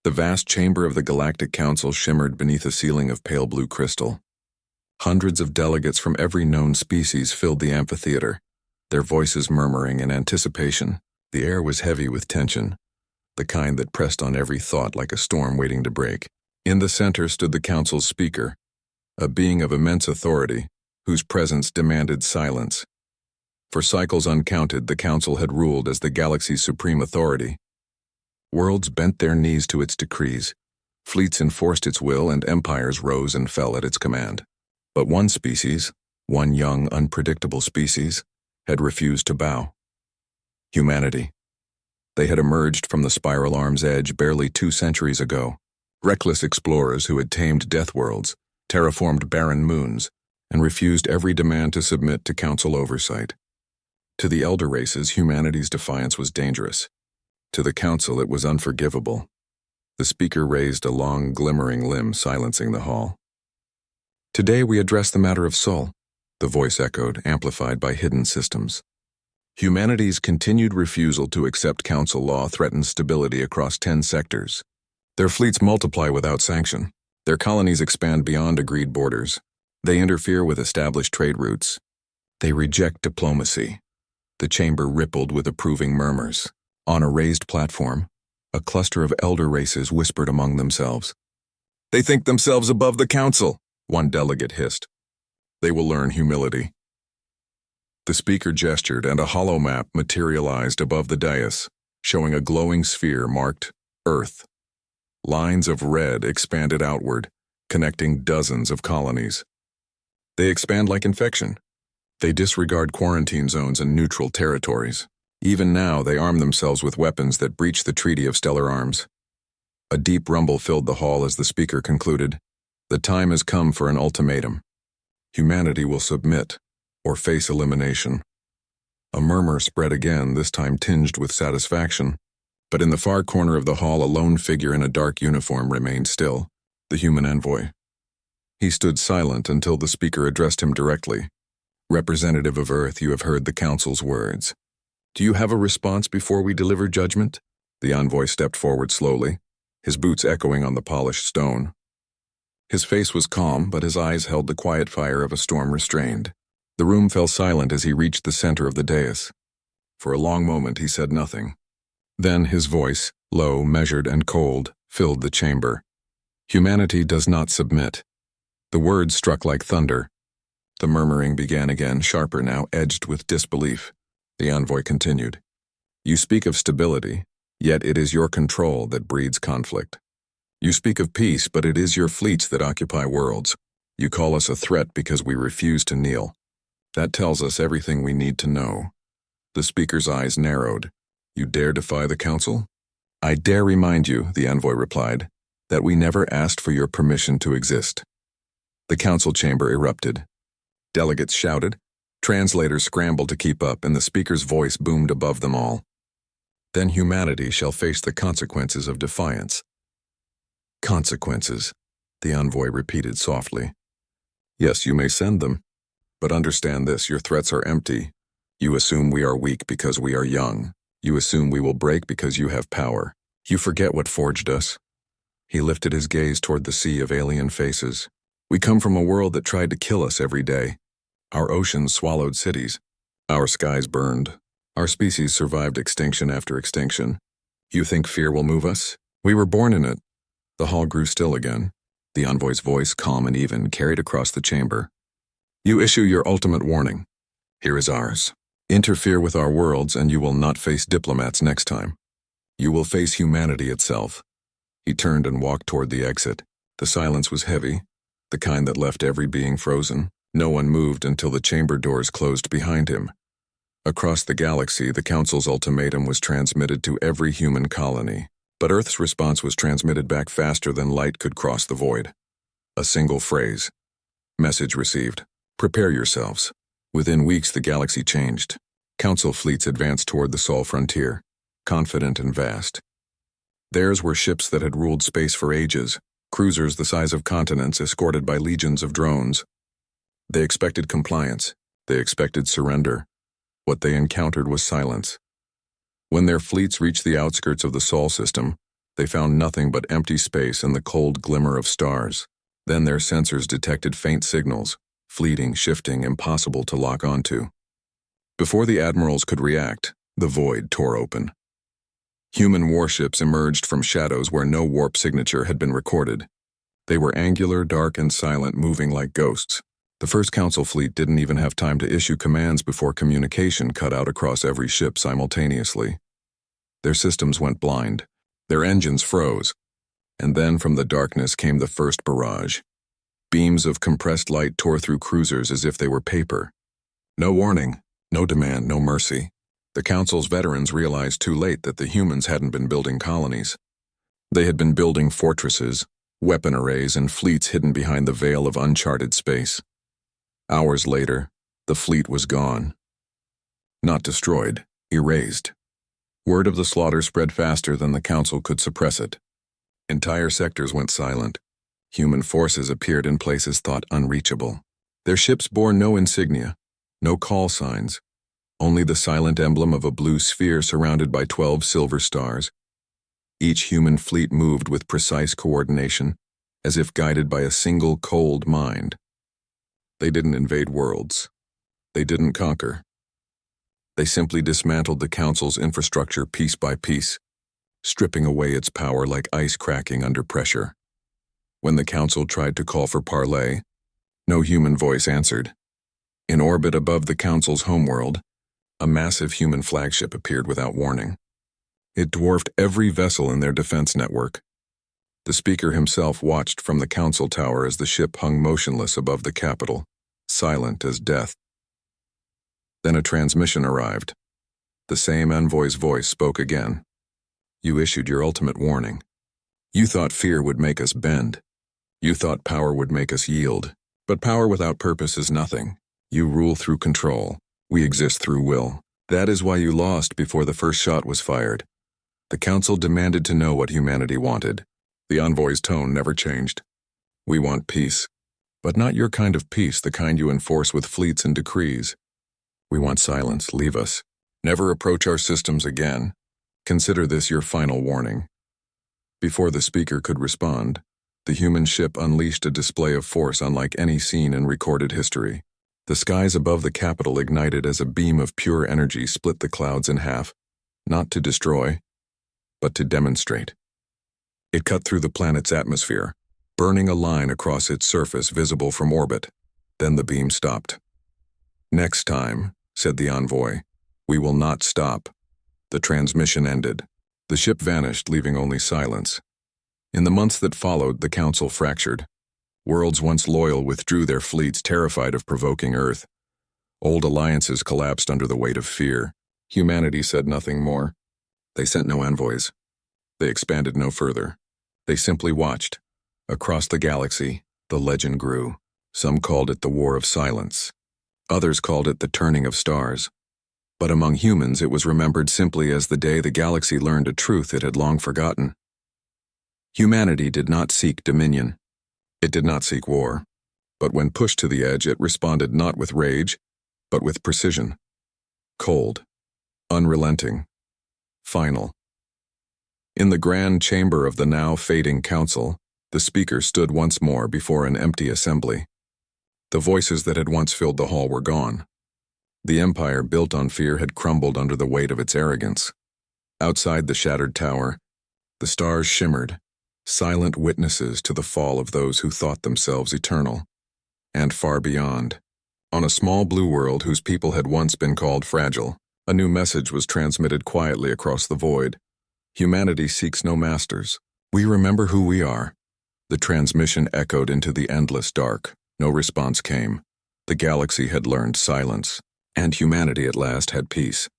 The vast chamber of the Galactic Council shimmered beneath a ceiling of pale blue crystal. Hundreds of delegates from every known species filled the amphitheater, their voices murmuring in anticipation. The air was heavy with tension, the kind that pressed on every thought like a storm waiting to break. In the center stood the council's speaker, a being of immense authority, whose presence demanded silence. For cycles uncounted, the council had ruled as the galaxy's supreme authority. Worlds bent their knees to its decrees, fleets enforced its will, and empires rose and fell at its command. But one species, one young, unpredictable species, had refused to bow. Humanity. They had emerged from the spiral arm's edge barely 2 centuries ago, reckless explorers who had tamed death worlds, terraformed barren moons, and refused every demand to submit to council oversight. To the elder races, humanity's defiance was dangerous. To the council, it was unforgivable. The speaker raised a long, glimmering limb, silencing the hall. "Today we address the matter of Sol," the voice echoed, amplified by hidden systems. Humanity's continued refusal to accept council law threatens stability across 10 sectors. Their fleets multiply without sanction. Their colonies expand beyond agreed borders. They interfere with established trade routes. They reject diplomacy. The chamber rippled with approving murmurs. On a raised platform, a cluster of elder races whispered among themselves. "They think themselves above the council," one delegate hissed. "They will learn humility." The speaker gestured, and a hollow map materialized above the dais, showing a glowing sphere marked Earth. Lines of red expanded outward, connecting dozens of colonies. They expand like infection. They disregard quarantine zones and neutral territories. Even now, they arm themselves with weapons that breach the Treaty of Stellar Arms. A deep rumble filled the hall as the speaker concluded, "The time has come for an ultimatum. Humanity will submit, or face elimination." A murmur spread again, this time tinged with satisfaction. But in the far corner of the hall, a lone figure in a dark uniform remained still, the human envoy. He stood silent until the speaker addressed him directly. "Representative of Earth, you have heard the council's words. Do you have a response before we deliver judgment?" The envoy stepped forward slowly, his boots echoing on the polished stone. His face was calm, but his eyes held the quiet fire of a storm restrained. The room fell silent as he reached the center of the dais. For a long moment he said nothing. Then his voice, low, measured, and cold, filled the chamber. "Humanity does not submit." The words struck like thunder. The murmuring began again, sharper now, edged with disbelief. The envoy continued, "You speak of stability, yet it is your control that breeds conflict. You speak of peace, but it is your fleets that occupy worlds. You call us a threat because we refuse to kneel. That tells us everything we need to know." The speaker's eyes narrowed. "You dare defy the council?" "I dare remind you," the envoy replied, "that we never asked for your permission to exist." The council chamber erupted. Delegates shouted, translators scrambled to keep up, and the speaker's voice boomed above them all. "Then humanity shall face the consequences of defiance." "Consequences," the envoy repeated softly. "Yes, you may send them. But understand this, your threats are empty. You assume we are weak because we are young. You assume we will break because you have power. You forget what forged us." He lifted his gaze toward the sea of alien faces. "We come from a world that tried to kill us every day. Our oceans swallowed cities. Our skies burned. Our species survived extinction after extinction. You think fear will move us? We were born in it." The hall grew still again. The envoy's voice, calm and even, carried across the chamber. "You issue your ultimate warning. Here is ours. Interfere with our worlds and you will not face diplomats next time. You will face humanity itself." He turned and walked toward the exit. The silence was heavy, the kind that left every being frozen. No one moved until the chamber doors closed behind him. Across the galaxy, the council's ultimatum was transmitted to every human colony, but Earth's response was transmitted back faster than light could cross the void. A single phrase. Message received. Prepare yourselves. Within weeks, the galaxy changed. Council fleets advanced toward the Sol frontier, confident and vast. Theirs were ships that had ruled space for ages, cruisers the size of continents escorted by legions of drones. They expected compliance. They expected surrender. What they encountered was silence. When their fleets reached the outskirts of the Sol system, They found nothing but empty space and the cold glimmer of stars. Then their sensors detected faint signals, fleeting, shifting, impossible to lock onto. Before the admirals could react, the void tore open. Human warships emerged from shadows where no warp signature had been recorded. They were angular, dark, and silent, moving like ghosts. The first Council fleet didn't even have time to issue commands before communication cut out across every ship simultaneously. Their systems went blind. Their engines froze. And then from the darkness came the first barrage. Beams of compressed light tore through cruisers as if they were paper. No warning, no demand, no mercy. The Council's veterans realized too late that the humans hadn't been building colonies. They had been building fortresses, weapon arrays, and fleets hidden behind the veil of uncharted space. Hours later, the fleet was gone. Not destroyed, erased. Word of the slaughter spread faster than the Council could suppress it. Entire sectors went silent. Human forces appeared in places thought unreachable. Their ships bore no insignia, no call signs, only the silent emblem of a blue sphere surrounded by 12 silver stars. Each human fleet moved with precise coordination, as if guided by a single cold mind. They didn't invade worlds. They didn't conquer. They simply dismantled the Council's infrastructure piece by piece, stripping away its power like ice cracking under pressure. When the Council tried to call for parley, no human voice answered. In orbit above the Council's homeworld, a massive human flagship appeared without warning. It dwarfed every vessel in their defense network. The speaker himself watched from the Council tower as the ship hung motionless above the capital, silent as death. Then a transmission arrived. The same envoy's voice spoke again. You issued your ultimate warning. You thought fear would make us bend. You thought power would make us yield. But power without purpose is nothing. You rule through control. We exist through will. That is why you lost before the first shot was fired. The Council demanded to know what humanity wanted. The envoy's tone never changed. We want peace. But not your kind of peace, the kind you enforce with fleets and decrees. We want silence. Leave us. Never approach our systems again. Consider this your final warning. Before the speaker could respond, the human ship unleashed a display of force unlike any seen in recorded history. The skies above the capital ignited as a beam of pure energy split the clouds in half, not to destroy, but to demonstrate. It cut through the planet's atmosphere, burning a line across its surface visible from orbit. Then the beam stopped. Next time, said the envoy, we will not stop. The transmission ended. The ship vanished, leaving only silence. In the months that followed, the Council fractured. Worlds once loyal withdrew their fleets, terrified of provoking Earth. Old alliances collapsed under the weight of fear. Humanity said nothing more. They sent no envoys. They expanded no further. They simply watched. Across the galaxy, the legend grew. Some called it the War of Silence. Others called it the Turning of Stars. But among humans, it was remembered simply as the day the galaxy learned a truth it had long forgotten. Humanity did not seek dominion. It did not seek war. But when pushed to the edge, it responded not with rage, but with precision. Cold, unrelenting, final. In the grand chamber of the now fading Council, the speaker stood once more before an empty assembly. The voices that had once filled the hall were gone. The empire built on fear had crumbled under the weight of its arrogance. Outside the shattered tower, the stars shimmered, silent witnesses to the fall of those who thought themselves eternal. And far beyond, on a small blue world whose people had once been called fragile, a new message was transmitted quietly across the void. Humanity seeks no masters. We remember who we are. The transmission echoed into the endless dark. No response came. The galaxy had learned silence, and humanity at last had peace.